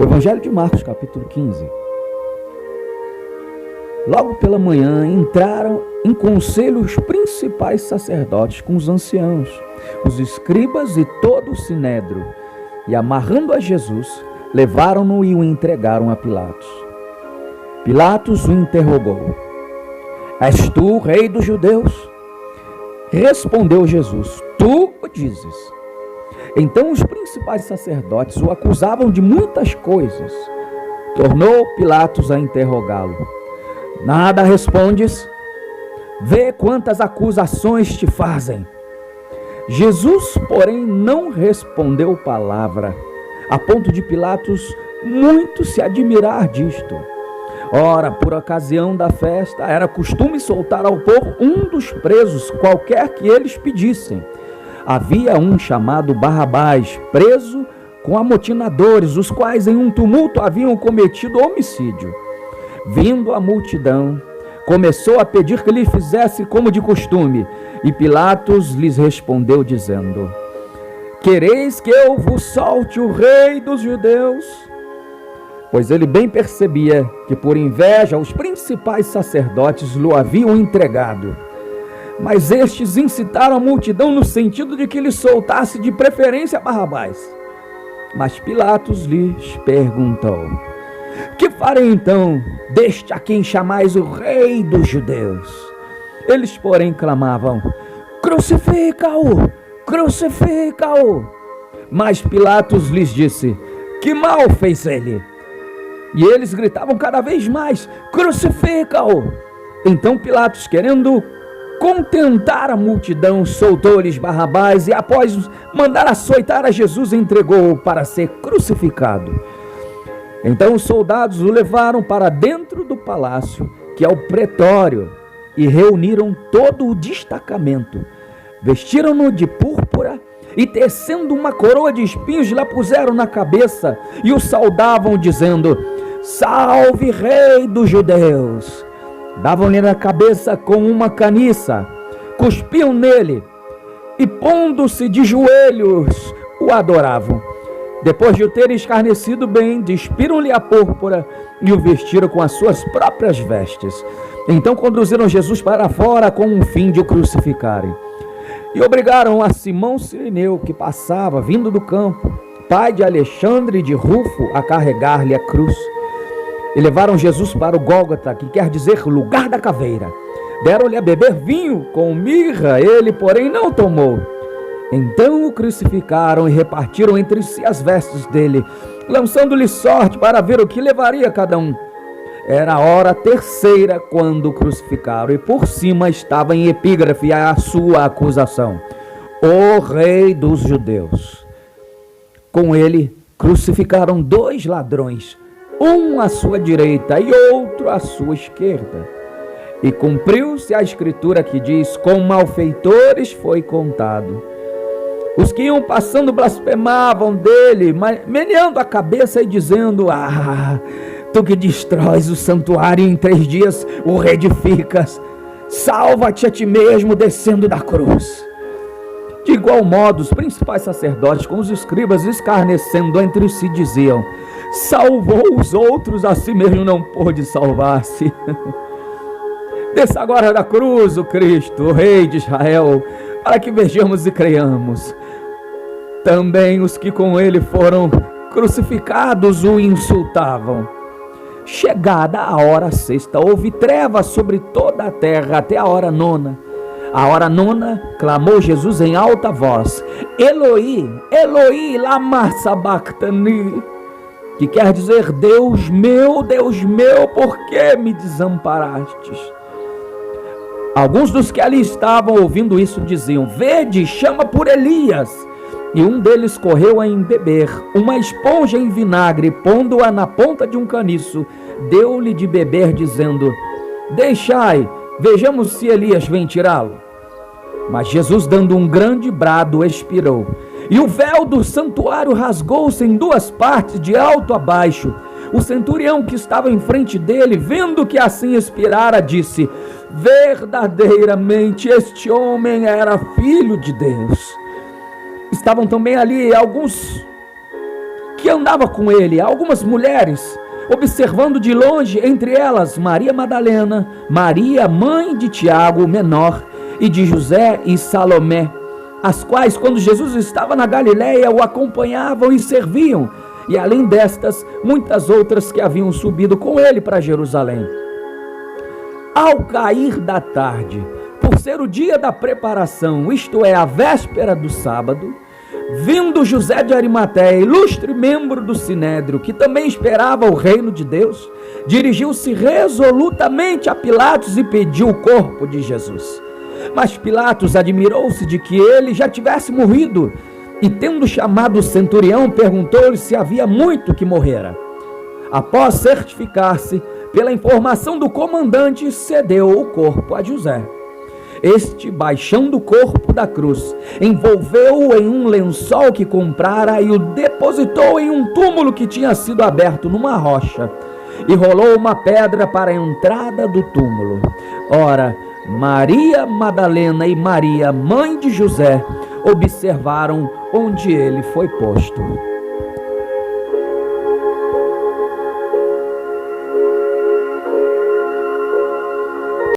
O Evangelho de Marcos, capítulo 15. Logo pela manhã entraram em conselho os principais sacerdotes com os anciãos, os escribas e todo o sinédrio, e amarrando a Jesus, levaram-no e o entregaram a Pilatos. Pilatos o interrogou: És tu, rei dos judeus? Respondeu Jesus: Tu o dizes. Então os principais sacerdotes o acusavam de muitas coisas. Tornou Pilatos a interrogá-lo: Nada respondes? Vê quantas acusações te fazem. Jesus, porém, não respondeu palavra, a ponto de Pilatos muito se admirar disto. Ora, por ocasião da festa, era costume soltar ao povo um dos presos, qualquer que eles pedissem. Havia um chamado Barrabás, preso com amotinadores, os quais em um tumulto haviam cometido homicídio. Vindo a multidão, começou a pedir que lhe fizesse como de costume, e Pilatos lhes respondeu dizendo: Quereis que eu vos solte o rei dos judeus? Pois ele bem percebia que por inveja os principais sacerdotes lhe haviam entregado. Mas estes incitaram a multidão no sentido de que lhe soltasse de preferência Barrabás. Mas Pilatos lhes perguntou: Que farei então deste a quem chamais o rei dos judeus? Eles, porém, clamavam: Crucifica-o! Crucifica-o! Mas Pilatos lhes disse: Que mal fez ele? E eles gritavam cada vez mais: Crucifica-o! Então Pilatos, querendo contentar a multidão, soltou-lhes Barrabás e, após mandar açoitar a Jesus, entregou-o para ser crucificado. Então os soldados o levaram para dentro do palácio, que é o pretório, e reuniram todo o destacamento. Vestiram-no de púrpura e, tecendo uma coroa de espinhos, lhe puseram na cabeça e o saudavam, dizendo: Salve, rei dos judeus! Davam-lhe na cabeça com uma caniça, cuspiam nele e, pondo-se de joelhos, o adoravam. Depois de o terem escarnecido bem, despiram-lhe a púrpura e o vestiram com as suas próprias vestes. Então conduziram Jesus para fora com o fim de o crucificarem. E obrigaram a Simão Cireneu, que passava, vindo do campo, pai de Alexandre e de Rufo, a carregar-lhe a cruz. E levaram Jesus para o Gólgota, que quer dizer lugar da caveira. Deram-lhe a beber vinho com mirra, ele, porém, não tomou. Então o crucificaram e repartiram entre si as vestes dele, lançando-lhe sorte para ver o que levaria cada um. Era a hora terceira quando o crucificaram, e por cima estava em epígrafe a sua acusação: O rei dos judeus. Com ele crucificaram 2 ladrões, um à sua direita e outro à sua esquerda. E cumpriu-se a escritura que diz: Com malfeitores foi contado. Os que iam passando blasfemavam dele, meneando a cabeça e dizendo: Tu que destróis o santuário e em 3 dias o reedificas, salva-te a ti mesmo descendo da cruz. De igual modo, os principais sacerdotes com os escribas, escarnecendo entre si, diziam: Salvou os outros, a si mesmo não pôde salvar-se. Desça agora da cruz o Cristo, o Rei de Israel, para que vejamos e creiamos. Também os que com ele foram crucificados o insultavam. Chegada a hora sexta, houve trevas sobre toda a terra até a hora nona. A hora nona, clamou Jesus em alta voz: Eloi, Eloi, lama sabachthani, que quer dizer: Deus meu, por que me desamparastes? Alguns dos que ali estavam ouvindo isso diziam: Vede, chama por Elias. E um deles correu a embeber uma esponja em vinagre, pondo-a na ponta de um caniço, deu-lhe de beber, dizendo: Deixai, vejamos se Elias vem tirá-lo. Mas Jesus, dando um grande brado, expirou. E o véu do santuário rasgou-se em 2 partes, de alto a baixo. O centurião que estava em frente dele, vendo que assim expirara, disse: Verdadeiramente este homem era filho de Deus. Estavam também ali alguns que andava com ele, algumas mulheres, observando de longe, entre elas Maria Madalena, Maria, mãe de Tiago, o menor, e de José e Salomé, as quais, quando Jesus estava na Galiléia, o acompanhavam e serviam, e além destas, muitas outras que haviam subido com ele para Jerusalém. Ao cair da tarde, por ser o dia da preparação, isto é, a véspera do sábado, vindo José de Arimateia, ilustre membro do Sinédrio, que também esperava o reino de Deus, dirigiu-se resolutamente a Pilatos e pediu o corpo de Jesus. Mas Pilatos admirou-se de que ele já tivesse morrido, e tendo chamado o centurião, perguntou-lhe se havia muito que morrera. Após certificar-se pela informação do comandante, cedeu o corpo a José. Este, baixando o corpo da cruz, envolveu-o em um lençol que comprara e o depositou em um túmulo que tinha sido aberto numa rocha, e rolou uma pedra para a entrada do túmulo. Ora, Maria Madalena e Maria, mãe de José, observaram onde ele foi posto.